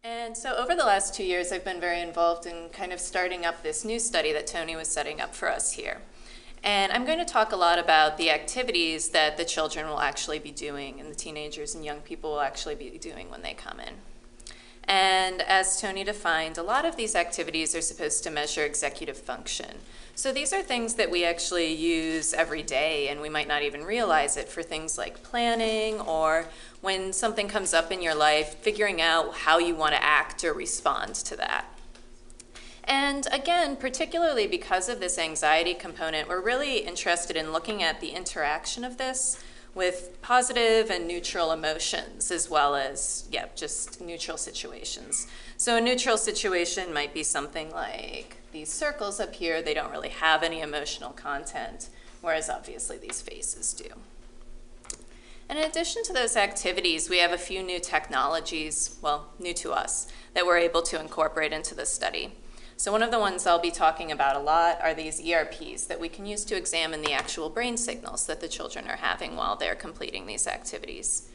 And so over the last 2 years, I've been very involved in kind of starting up this new study that Tony was setting up for us here. And I'm going to talk a lot about the activities that the children will actually be doing and the teenagers and young people will actually be doing when they come in. And as Tony defined, a lot of these activities are supposed to measure executive function. So these are things that we actually use every day, and we might not even realize it, for things like planning, or when something comes up in your life, figuring out how you want to act or respond to that. And again, particularly because of this anxiety component, we're really interested in looking at the interaction of this with positive and neutral emotions, as well as, just neutral situations. So a neutral situation might be something like these circles up here. They don't really have any emotional content, whereas obviously these faces do. And in addition to those activities, we have a few new technologies, well, new to us, that we're able to incorporate into the study. So one of the ones I'll be talking about a lot are these ERPs that we can use to examine the actual brain signals that the children are having while they're completing these activities.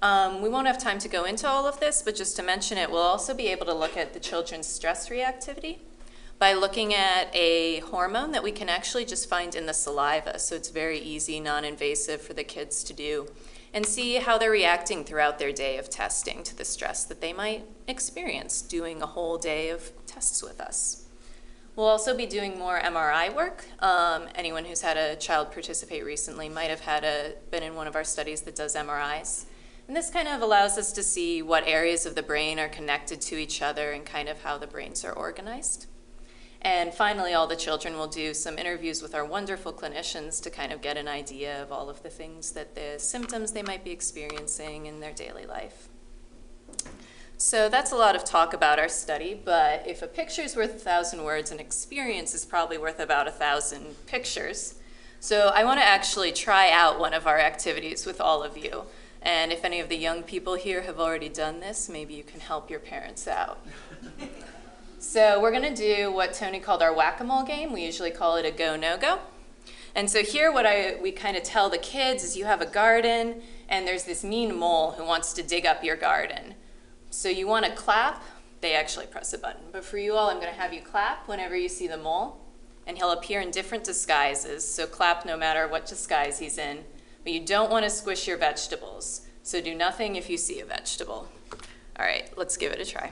We won't have time to go into all of this, but just to mention it, we'll also be able to look at the children's stress reactivity by looking at a hormone that we can actually just find in the saliva. So it's very easy, non-invasive for the kids to do, and see how they're reacting throughout their day of testing to the stress that they might experience doing a whole day of tests with us. We'll also be doing more MRI work. Anyone who's had a child participate recently might have been in one of our studies that does MRIs. And this kind of allows us to see what areas of the brain are connected to each other and kind of how the brains are organized. And finally, all the children will do some interviews with our wonderful clinicians to kind of get an idea of all of the things that the symptoms they might be experiencing in their daily life. So that's a lot of talk about our study, but if a picture's worth 1,000 words, an experience is probably worth about 1,000 pictures. So I want to actually try out one of our activities with all of you. And if any of the young people here have already done this, maybe you can help your parents out. So we're going to do what Tony called our whack-a-mole game. We usually call it a go-no-go. And so here we kind of tell the kids is you have a garden and there's this mean mole who wants to dig up your garden. So you want to clap. They actually press a button. But for you all, I'm going to have you clap whenever you see the mole. And he'll appear in different disguises. So clap no matter what disguise he's in. But you don't want to squish your vegetables. So do nothing if you see a vegetable. All right, let's give it a try.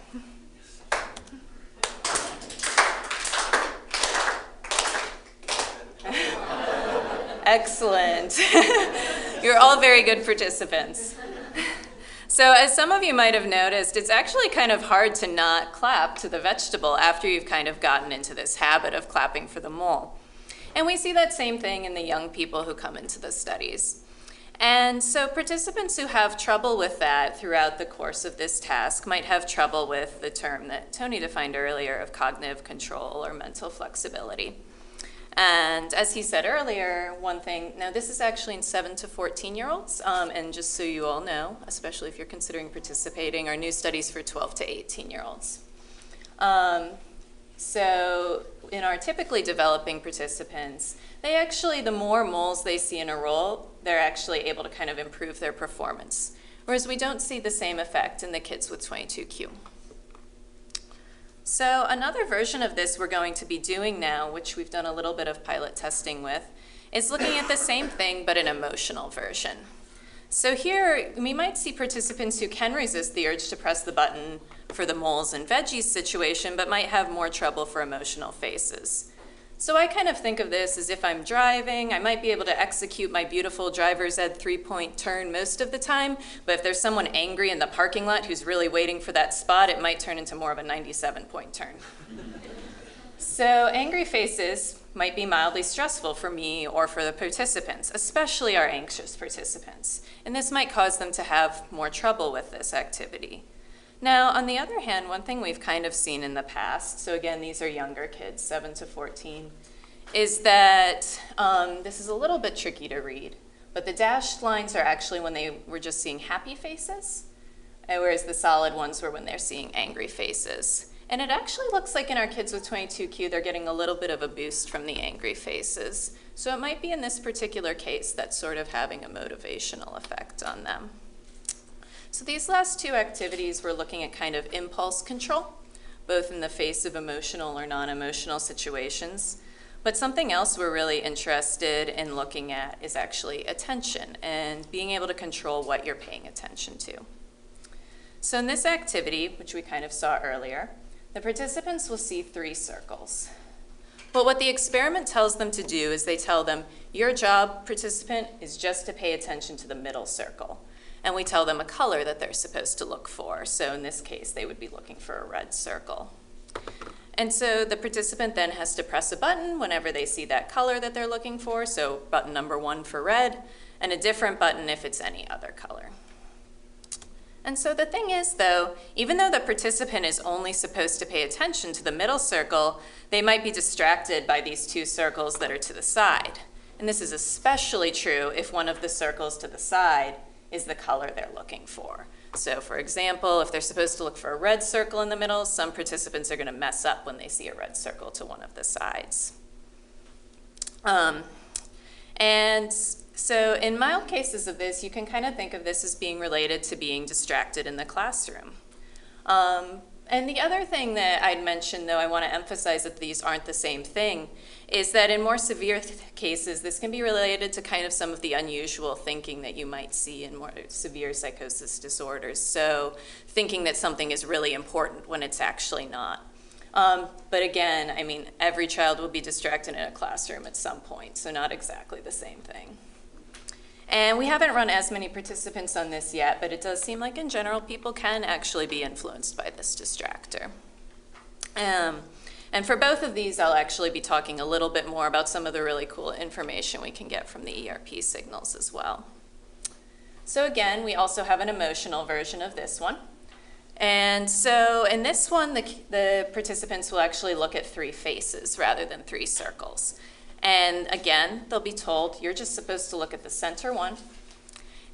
Excellent. You're all very good participants. So as some of you might have noticed, it's actually kind of hard to not clap to the vegetable after you've kind of gotten into this habit of clapping for the mole. And we see that same thing in the young people who come into the studies. And so participants who have trouble with that throughout the course of this task might have trouble with the term that Tony defined earlier of cognitive control or mental flexibility. And as he said earlier, one thing, now this is actually in 7 to 14-year-olds, and just so you all know, especially if you're considering participating, our new studies for 12 to 18-year-olds. So in our typically developing participants, they actually, the more moles they see in a roll, they're actually able to kind of improve their performance. Whereas we don't see the same effect in the kids with 22q. So another version of this we're going to be doing now, which we've done a little bit of pilot testing with, is looking at the same thing but an emotional version. So here we might see participants who can resist the urge to press the button for the moles and veggies situation but might have more trouble for emotional faces. So I kind of think of this as if I'm driving, I might be able to execute my beautiful driver's ed 3-point turn most of the time, but if there's someone angry in the parking lot who's really waiting for that spot, it might turn into more of a 97-point turn. So angry faces might be mildly stressful for me or for the participants, especially our anxious participants. And this might cause them to have more trouble with this activity. Now, on the other hand, one thing we've kind of seen in the past, so again, these are younger kids, 7 to 14, is that this is a little bit tricky to read, but the dashed lines are actually when they were just seeing happy faces, whereas the solid ones were when they're seeing angry faces. And it actually looks like in our kids with 22q, they're getting a little bit of a boost from the angry faces. So it might be in this particular case that's sort of having a motivational effect on them. So these last two activities we're looking at kind of impulse control, both in the face of emotional or non-emotional situations. But something else we're really interested in looking at is actually attention and being able to control what you're paying attention to. So in this activity, which we kind of saw earlier, the participants will see 3 circles. But what the experiment tells them to do is they tell them, your job, participant, is just to pay attention to the middle circle. And we tell them a color that they're supposed to look for. So in this case, they would be looking for a red circle. And so the participant then has to press a button whenever they see that color that they're looking for. So button number 1 for red, and a different button if it's any other color. And so the thing is, though, even though the participant is only supposed to pay attention to the middle circle, they might be distracted by these 2 circles that are to the side. And this is especially true if one of the circles to the side is the color they're looking for. So for example, if they're supposed to look for a red circle in the middle, some participants are going to mess up when they see a red circle to one of the sides. And so in mild cases of this, you can kind of think of this as being related to being distracted in the classroom. And the other thing that I'd mention, though I want to emphasize that these aren't the same thing, is that in more severe cases, this can be related to kind of some of the unusual thinking that you might see in more severe psychosis disorders. So thinking that something is really important when it's actually not. But again, I mean, every child will be distracted in a classroom at some point, so not exactly the same thing. And we haven't run as many participants on this yet, but it does seem like in general people can actually be influenced by this distractor. And for both of these, I'll actually be talking a little bit more about some of the really cool information we can get from the ERP signals as well. So again, we also have an emotional version of this one. And so in this one, the participants will actually look at 3 faces rather than 3 circles. And again, they'll be told, you're just supposed to look at the center one,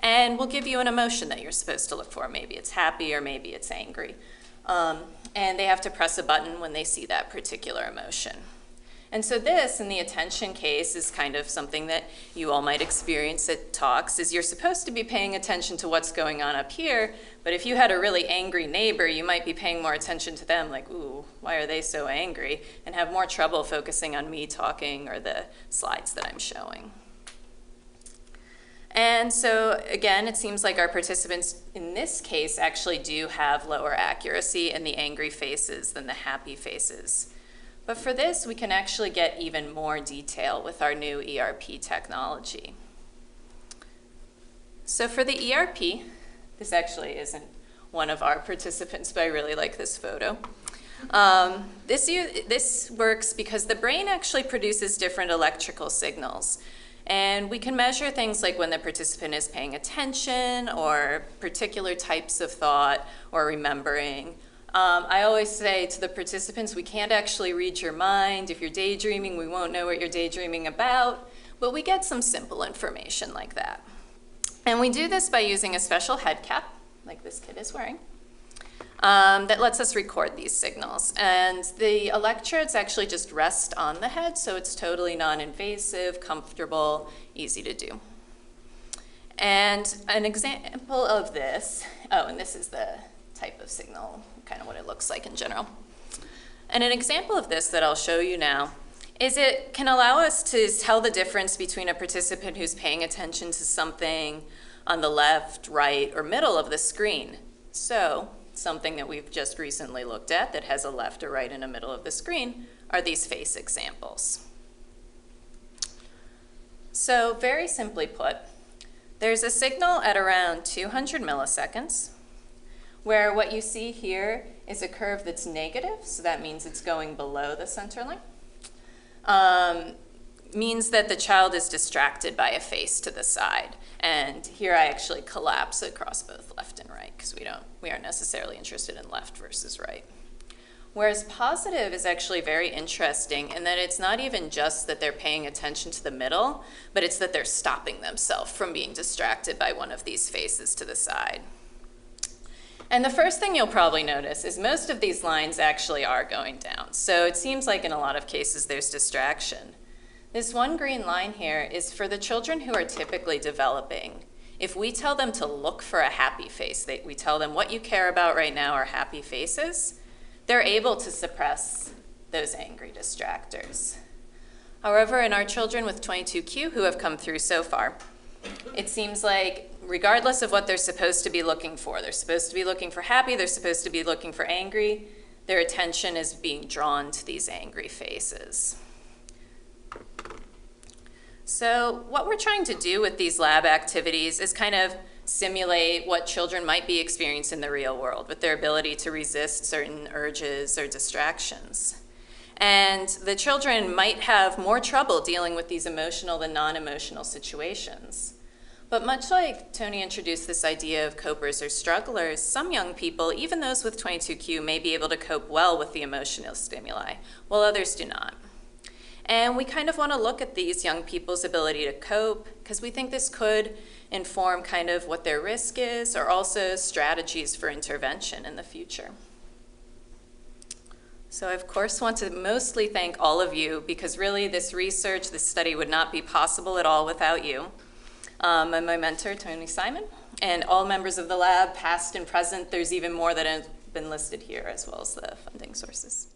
and we'll give you an emotion that you're supposed to look for. Maybe it's happy or maybe it's angry. And they have to press a button when they see that particular emotion. And so this, in the attention case, is kind of something that you all might experience at talks, is you're supposed to be paying attention to what's going on up here, but if you had a really angry neighbor, you might be paying more attention to them, like, ooh, why are they so angry? And have more trouble focusing on me talking or the slides that I'm showing. And so again, it seems like our participants in this case actually do have lower accuracy in the angry faces than the happy faces. But for this, we can actually get even more detail with our new ERP technology. So for the ERP, this actually isn't one of our participants, but I really like this photo. This works because the brain actually produces different electrical signals. And we can measure things like when the participant is paying attention or particular types of thought or remembering. I always say to the participants, we can't actually read your mind. If you're daydreaming, we won't know what you're daydreaming about. But we get some simple information like that. And we do this by using a special head cap, like this kid is wearing, that lets us record these signals. And the electrodes actually just rest on the head, so it's totally non-invasive, comfortable, easy to do. And an example of this, and this is the type of signal, kind of what it looks like in general. And an example of this that I'll show you now is it can allow us to tell the difference between a participant who's paying attention to something on the left, right, or middle of the screen. So something that we've just recently looked at that has a left, a right, and a middle of the screen are these face examples. So very simply put, there's a signal at around 200 milliseconds where what you see here is a curve that's negative, so that means it's going below the center line. Means that the child is distracted by a face to the side. And here I actually collapse across both left and right because we aren't necessarily interested in left versus right. Whereas positive is actually very interesting in that it's not even just that they're paying attention to the middle, but it's that they're stopping themselves from being distracted by one of these faces to the side. And the first thing you'll probably notice is most of these lines actually are going down. So it seems like in a lot of cases there's distraction. This one green line here is for the children who are typically developing. if we tell them to look for a happy face, we tell them what you care about right now are happy faces, they're able to suppress those angry distractors. However, in our children with 22q who have come through so far, it seems like regardless of what they're supposed to be looking for, they're supposed to be looking for happy, they're supposed to be looking for angry, their attention is being drawn to these angry faces. So what we're trying to do with these lab activities is kind of simulate what children might be experiencing in the real world with their ability to resist certain urges or distractions. And the children might have more trouble dealing with these emotional than non-emotional situations. But much like Tony introduced this idea of copers or strugglers, some young people, even those with 22q, may be able to cope well with the emotional stimuli, while others do not. And we kind of want to look at these young people's ability to cope, because we think this could inform kind of what their risk is, or also strategies for intervention in the future. So I, of course, want to mostly thank all of you, because really this research, this study would not be possible at all without you. And my mentor, Tony Simon, and all members of the lab, past and present. There's even more that have been listed here, as well as the funding sources.